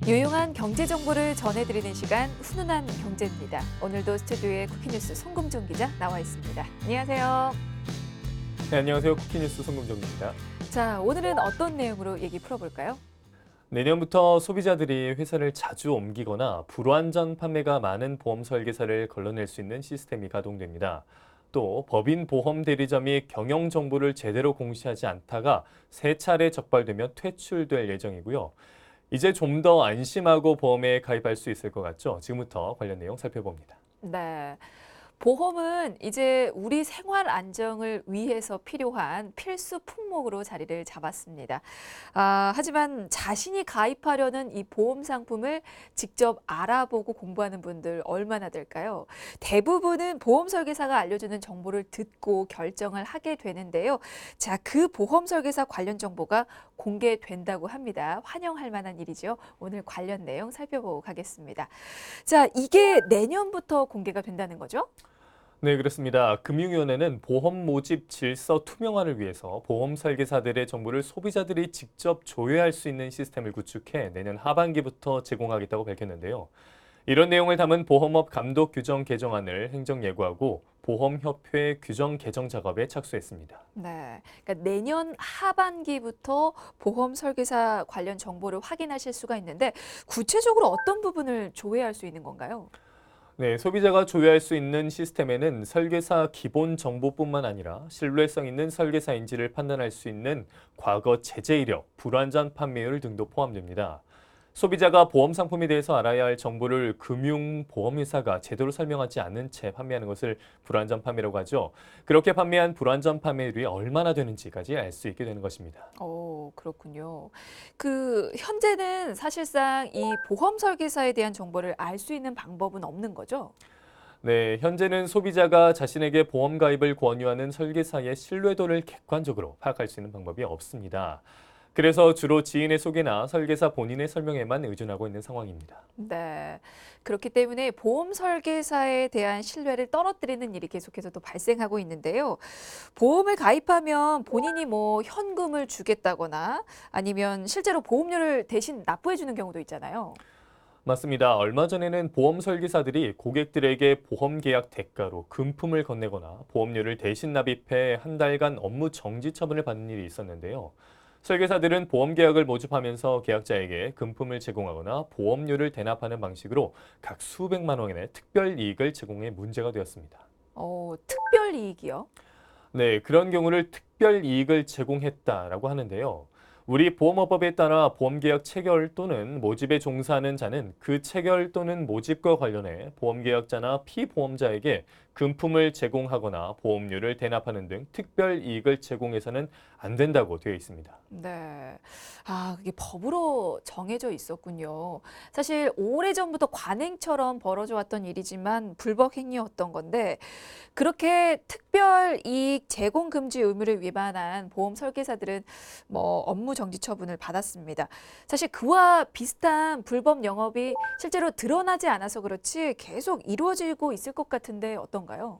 유용한 경제 정보를 전해드리는 시간 훈훈한 경제입니다. 오늘도 스튜디오에 쿠키뉴스 송금종 기자 나와 있습니다. 안녕하세요. 네, 안녕하세요. 쿠키뉴스 송금정입니다. 자, 오늘은 어떤 내용으로 얘기 풀어볼까요? 내년부터 소비자들이 회사를 자주 옮기거나 불완전 판매가 많은 보험 설계사를 걸러낼 수 있는 시스템이 가동됩니다. 또 법인 보험 대리점이 경영 정보를 제대로 공시하지 않다가 세 차례 적발되면 퇴출될 예정이고요. 이제 좀 더 안심하고 보험에 가입할 수 있을 것 같죠? 지금부터 관련 내용 살펴봅니다. 네. 보험은 이제 우리 생활 안정을 위해서 필요한 필수 품목으로 자리를 잡았습니다. 하지만 자신이 가입하려는 이 보험 상품을 직접 알아보고 공부하는 분들 얼마나 될까요? 대부분은 보험 설계사가 알려주는 정보를 듣고 결정을 하게 되는데요. 자, 그 보험 설계사 관련 정보가 공개된다고 합니다. 환영할 만한 일이죠. 오늘 관련 내용 살펴보고 가겠습니다. 자, 이게 내년부터 공개가 된다는 거죠? 네, 그렇습니다. 금융위원회는 보험 모집 질서 투명화를 위해서 보험 설계사들의 정보를 소비자들이 직접 조회할 수 있는 시스템을 구축해 내년 하반기부터 제공하겠다고 밝혔는데요. 이런 내용을 담은 보험업 감독 규정 개정안을 행정 예고하고 보험협회 규정 개정 작업에 착수했습니다. 네, 그러니까 내년 하반기부터 보험 설계사 관련 정보를 확인하실 수가 있는데 구체적으로 어떤 부분을 조회할 수 있는 건가요? 네, 소비자가 조회할 수 있는 시스템에는 설계사 기본 정보뿐만 아니라 신뢰성 있는 설계사인지를 판단할 수 있는 과거 제재 이력, 불완전 판매율 등도 포함됩니다. 소비자가 보험 상품에 대해서 알아야 할 정보를 금융보험회사가 제대로 설명하지 않은 채 판매하는 것을 불완전 판매라고 하죠. 그렇게 판매한 불완전 판매율이 얼마나 되는지까지 알 수 있게 되는 것입니다. 그렇군요. 현재는 사실상 이 보험 설계사에 대한 정보를 알 수 있는 방법은 없는 거죠? 네, 현재는 소비자가 자신에게 보험 가입을 권유하는 설계사의 신뢰도를 객관적으로 파악할 수 있는 방법이 없습니다. 그래서 주로 지인의 소개나 설계사 본인의 설명에만 의존하고 있는 상황입니다. 네. 그렇기 때문에 보험 설계사에 대한 신뢰를 떨어뜨리는 일이 계속해서 또 발생하고 있는데요. 보험을 가입하면 본인이 뭐 현금을 주겠다거나 아니면 실제로 보험료를 대신 납부해 주는 경우도 있잖아요. 맞습니다. 얼마 전에는 보험 설계사들이 고객들에게 보험 계약 대가로 금품을 건네거나 보험료를 대신 납입해 한 달간 업무 정지 처분을 받는 일이 있었는데요. 설계사들은 보험 계약을 모집하면서 계약자에게 금품을 제공하거나 보험료를 대납하는 방식으로 각 수백만 원의 특별 이익을 제공해 문제가 되었습니다. 특별 이익이요? 네, 그런 경우를 특별 이익을 제공했다라고 하는데요. 우리 보험업법에 따라 보험계약 체결 또는 모집에 종사하는 자는 그 체결 또는 모집과 관련해 보험계약자나 피보험자에게 금품을 제공하거나 보험료를 대납하는 등 특별 이익을 제공해서는 안 된다고 되어 있습니다. 네. 그게 법으로 정해져 있었군요. 사실 오래전부터 관행처럼 벌어져 왔던 일이지만 불법 행위였던 건데 그렇게 특별 이익 제공 금지 의무를 위반한 보험 설계사들은 뭐 업무 정지 처분을 받았습니다. 사실 그와 비슷한 불법 영업이 실제로 드러나지 않아서 그렇지 계속 이루어지고 있을 것 같은데 어떤가요?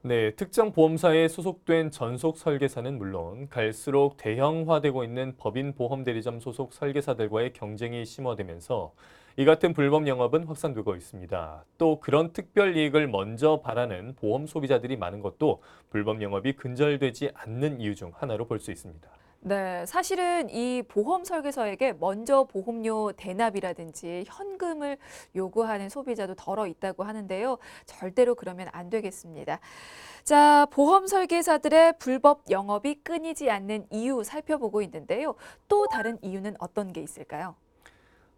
네, 특정 보험사에 소속된 전속 설계사는 물론 갈수록 대형화되고 있는 법인 보험 대리점 소속 설계사들과의 경쟁이 심화되면서 이 같은 불법 영업은 확산되고 있습니다. 또 그런 특별 이익을 먼저 바라는 보험 소비자들이 많은 것도 불법 영업이 근절되지 않는 이유 중 하나로 볼 수 있습니다. 네, 사실은 이 보험 설계사에게 먼저 보험료 대납이라든지 현금을 요구하는 소비자도 덜어 있다고 하는데요. 절대로 그러면 안 되겠습니다. 자, 보험 설계사들의 불법 영업이 끊이지 않는 이유 살펴보고 있는데요. 또 다른 이유는 어떤 게 있을까요?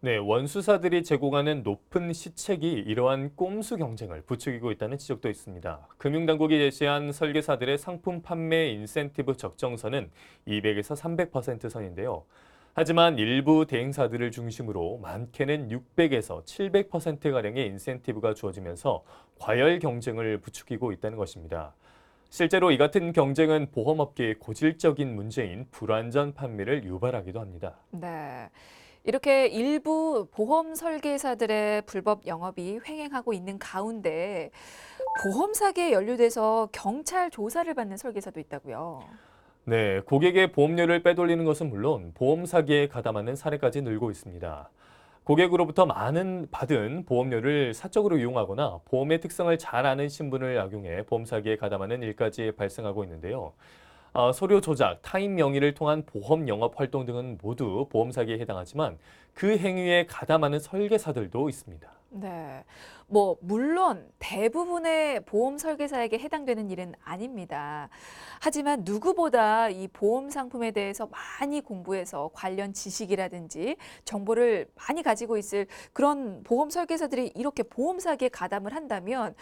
네, 원수사들이 제공하는 높은 시책이 이러한 꼼수 경쟁을 부추기고 있다는 지적도 있습니다. 금융당국이 제시한 설계사들의 상품 판매 인센티브 적정선은 200에서 300% 선인데요. 하지만 일부 대행사들을 중심으로 많게는 600에서 700%가량의 인센티브가 주어지면서 과열 경쟁을 부추기고 있다는 것입니다. 실제로 이 같은 경쟁은 보험업계의 고질적인 문제인 불완전 판매를 유발하기도 합니다. 네. 이렇게 일부 보험 설계사들의 불법 영업이 횡행하고 있는 가운데 보험 사기에 연루돼서 경찰 조사를 받는 설계사도 있다고요. 네, 고객의 보험료를 빼돌리는 것은 물론 보험 사기에 가담하는 사례까지 늘고 있습니다. 고객으로부터 많은 받은 보험료를 사적으로 이용하거나 보험의 특성을 잘 아는 신분을 악용해 보험 사기에 가담하는 일까지 발생하고 있는데요. 서류 조작, 타인 명의를 통한 보험 영업 활동 등은 모두 보험 사기에 해당하지만 그 행위에 가담하는 설계사들도 있습니다. 네. 물론 대부분의 보험 설계사에게 해당되는 일은 아닙니다. 하지만 누구보다 이 보험 상품에 대해서 많이 공부해서 관련 지식이라든지 정보를 많이 가지고 있을 그런 보험 설계사들이 이렇게 보험 사기에 가담을 한다면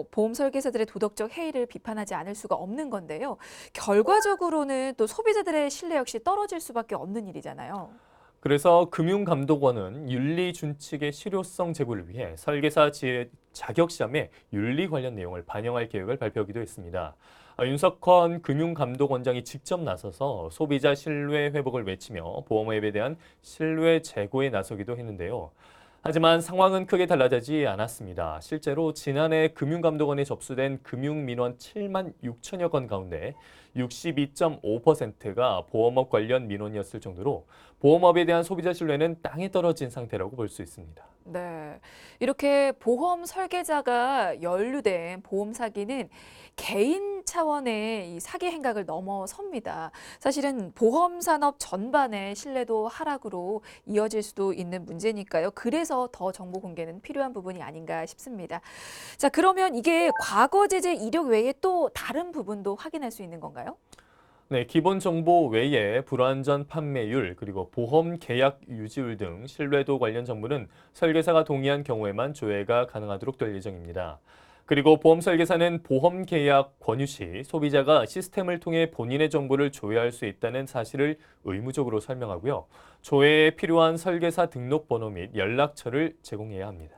보험 설계사들의 도덕적 해이를 비판하지 않을 수가 없는 건데요. 결과적으로는 또 소비자들의 신뢰 역시 떨어질 수밖에 없는 일이잖아요. 그래서 금융감독원은 윤리 준칙의 실효성 제고를 위해 설계사 자격 시험에 윤리 관련 내용을 반영할 계획을 발표하기도 했습니다. 윤석헌 금융감독원장이 직접 나서서 소비자 신뢰 회복을 외치며 보험앱에 대한 신뢰 제고에 나서기도 했는데요. 하지만 상황은 크게 달라지지 않았습니다. 실제로 지난해 금융감독원에 접수된 금융민원 7만 6천여 건 가운데 62.5%가 보험업 관련 민원이었을 정도로 보험업에 대한 소비자 신뢰는 땅에 떨어진 상태라고 볼 수 있습니다. 네. 이렇게 보험 설계자가 연루된 보험 사기는 개인 차원의 이 사기 행각을 넘어섭니다. 사실은 보험 산업 전반의 신뢰도 하락으로 이어질 수도 있는 문제니까요. 그래서 더 정보 공개는 필요한 부분이 아닌가 싶습니다. 자, 그러면 이게 과거 제재 이력 외에 또 다른 부분도 확인할 수 있는 건가요? 네, 기본 정보 외에 불완전 판매율, 그리고 보험 계약 유지율 등 신뢰도 관련 정보는 설계사가 동의한 경우에만 조회가 가능하도록 될 예정입니다. 그리고 보험 설계사는 보험 계약 권유 시 소비자가 시스템을 통해 본인의 정보를 조회할 수 있다는 사실을 의무적으로 설명하고요. 조회에 필요한 설계사 등록번호 및 연락처를 제공해야 합니다.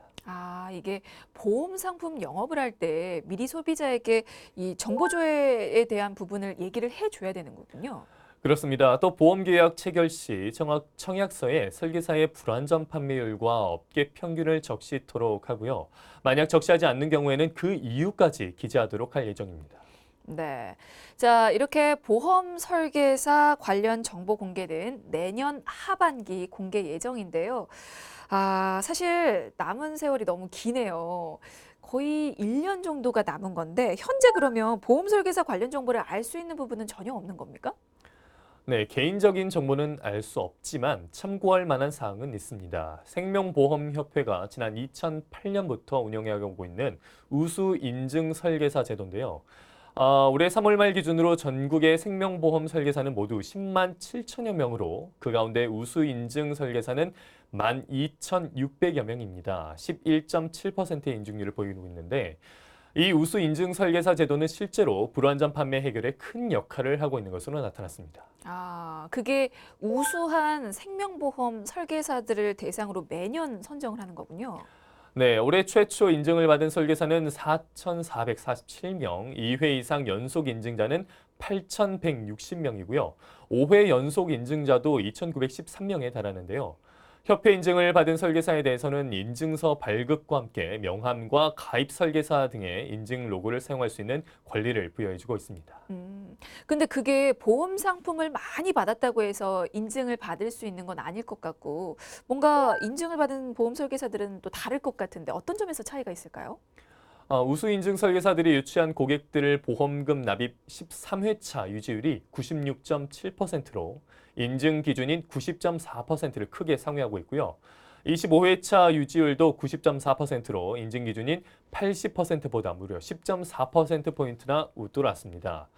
이게 보험 상품 영업을 할 때 미리 소비자에게 이 정보 조회에 대한 부분을 얘기를 해줘야 되는 거군요. 그렇습니다. 또 보험계약 체결 시 청약서에 설계사의 불완전 판매율과 업계 평균을 적시토록 하고요. 만약 적시하지 않는 경우에는 그 이유까지 기재하도록 할 예정입니다. 네. 자, 이렇게 보험 설계사 관련 정보 공개는 내년 하반기 공개 예정인데요. 사실 남은 세월이 너무 기네요. 거의 1년 정도가 남은 건데, 현재 그러면 보험 설계사 관련 정보를 알 수 있는 부분은 전혀 없는 겁니까? 네, 개인적인 정보는 알 수 없지만 참고할 만한 사항은 있습니다. 생명보험협회가 지난 2008년부터 운영해오고 있는 우수 인증 설계사 제도인데요. 올해 3월 말 기준으로 전국의 생명보험 설계사는 모두 10만 7천여 명으로 그 가운데 우수 인증 설계사는 12,600여 명입니다. 11.7%의 인증률을 보이고 있는데 이 우수 인증 설계사 제도는 실제로 불완전 판매 해결에 큰 역할을 하고 있는 것으로 나타났습니다. 그게 우수한 생명보험 설계사들을 대상으로 매년 선정을 하는 거군요. 네, 올해 최초 인증을 받은 설계사는 4,447명, 2회 이상 연속 인증자는 8,160명이고요. 5회 연속 인증자도 2,913명에 달하는데요. 협회 인증을 받은 설계사에 대해서는 인증서 발급과 함께 명함과 가입 설계사 등의 인증 로고를 사용할 수 있는 권리를 부여해주고 있습니다. 근데 그게 보험 상품을 많이 받았다고 해서 인증을 받을 수 있는 건 아닐 것 같고, 뭔가 인증을 받은 보험 설계사들은 또 다를 것 같은데 어떤 점에서 차이가 있을까요? 우수 인증 설계사들이 유치한 고객들 보험금 납입 13회차 유지율이 96.7%로 인증 기준인 90.4%를 크게 상회하고 있고요. 25회차 유지율도 90.4%로 인증 기준인 80%보다 무려 10.4%포인트나 웃돌았습니다.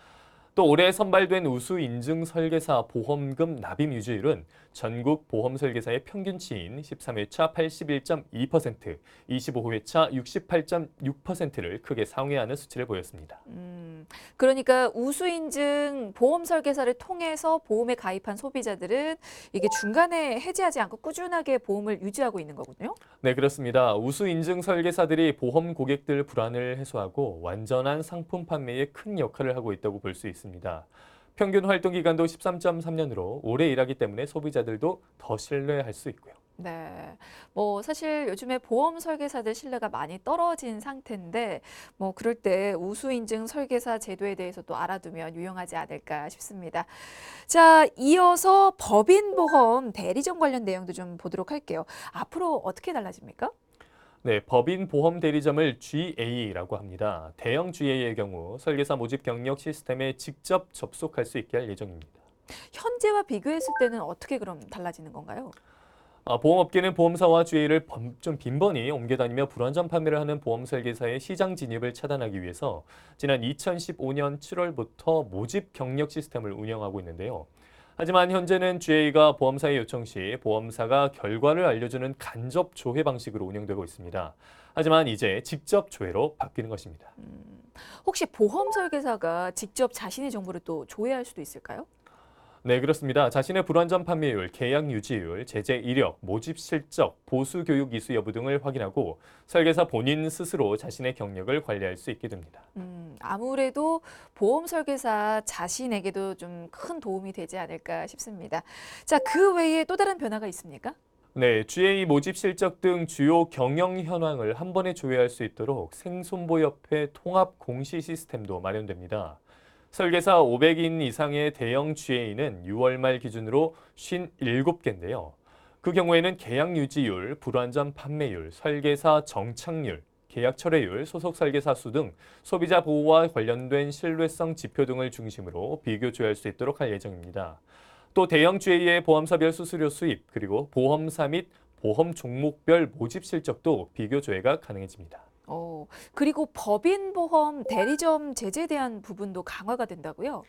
또 올해 선발된 우수 인증 설계사 보험금 납입 유지율은 전국 보험 설계사의 평균치인 13회차 81.2%, 25회차 68.6%를 크게 상회하는 수치를 보였습니다. 그러니까 우수 인증 보험 설계사를 통해서 보험에 가입한 소비자들은 이게 중간에 해지하지 않고 꾸준하게 보험을 유지하고 있는 거군요. 네, 그렇습니다. 우수 인증 설계사들이 보험 고객들 불안을 해소하고 완전한 상품 판매에 큰 역할을 하고 있다고 볼 수 있습니다. 평균 활동 기간도 13.3년으로 오래 일하기 때문에 소비자들도 더 신뢰할 수 있고요. 네. 뭐 사실 요즘에 보험 설계사들 신뢰가 많이 떨어진 상태인데 뭐 그럴 때 우수 인증 설계사 제도에 대해서도 알아두면 유용하지 않을까 싶습니다. 자, 이어서 법인 보험 대리점 관련 내용도 좀 보도록 할게요. 앞으로 어떻게 달라집니까? 네, 법인 보험 대리점을 GA라고 합니다. 대형 GA의 경우 설계사 모집 경력 시스템에 직접 접속할 수 있게 할 예정입니다. 현재와 비교했을 때는 어떻게 그럼 달라지는 건가요? 보험업계는 보험사와 GA를 좀 빈번히 옮겨 다니며 불완전 판매를 하는 보험 설계사의 시장 진입을 차단하기 위해서 지난 2015년 7월부터 모집 경력 시스템을 운영하고 있는데요. 하지만 현재는 GA가 보험사에 요청 시 보험사가 결과를 알려주는 간접 조회 방식으로 운영되고 있습니다. 하지만 이제 직접 조회로 바뀌는 것입니다. 혹시 보험 설계사가 직접 자신의 정보를 또 조회할 수도 있을까요? 네, 그렇습니다. 자신의 불완전 판매율, 계약 유지율, 제재 이력, 모집 실적, 보수 교육 이수 여부 등을 확인하고 설계사 본인 스스로 자신의 경력을 관리할 수 있게 됩니다. 아무래도 보험 설계사 자신에게도 좀 큰 도움이 되지 않을까 싶습니다. 자, 그 외에 또 다른 변화가 있습니까? 네, GA 모집 실적 등 주요 경영 현황을 한 번에 조회할 수 있도록 생손보협회 통합 공시 시스템도 마련됩니다. 설계사 500인 이상의 대형 GA는 6월 말 기준으로 57개인데요. 그 경우에는 계약 유지율, 불완전 판매율, 설계사 정착률, 계약 철회율, 소속 설계사 수 등 소비자 보호와 관련된 신뢰성 지표 등을 중심으로 비교 조회할 수 있도록 할 예정입니다. 또 대형 GA의 보험사별 수수료 수입, 그리고 보험사 및 보험 종목별 모집 실적도 비교 조회가 가능해집니다. 그리고 법인 보험 대리점 제재에 대한 부분도 강화가 된다고요?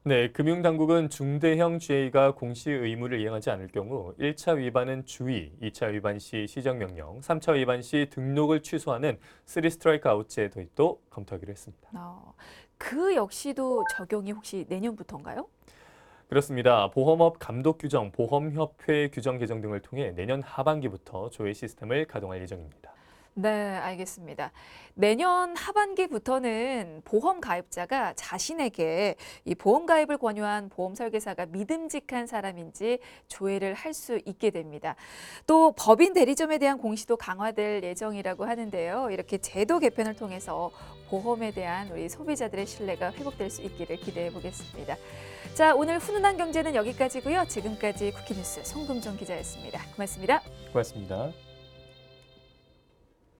네, 금융당국은 중대형 GA가 공시 의무를 이행하지 않을 경우 1차 위반은 주의, 2차 위반 시 시정명령, 3차 위반 시 등록을 취소하는 3 스트라이크 아웃제 도입도 검토하기로 했습니다. 그 역시도 적용이 혹시 내년부터인가요? 그렇습니다. 보험업 감독 규정, 보험협회 규정 개정 등을 통해 내년 하반기부터 조회 시스템을 가동할 예정입니다. 네, 알겠습니다. 내년 하반기부터는 보험 가입자가 자신에게 이 보험 가입을 권유한 보험 설계사가 믿음직한 사람인지 조회를 할 수 있게 됩니다. 또 법인 대리점에 대한 공시도 강화될 예정이라고 하는데요. 이렇게 제도 개편을 통해서 보험에 대한 우리 소비자들의 신뢰가 회복될 수 있기를 기대해 보겠습니다. 자, 오늘 훈훈한 경제는 여기까지고요. 지금까지 쿠키뉴스 송금정 기자였습니다. 고맙습니다. 고맙습니다.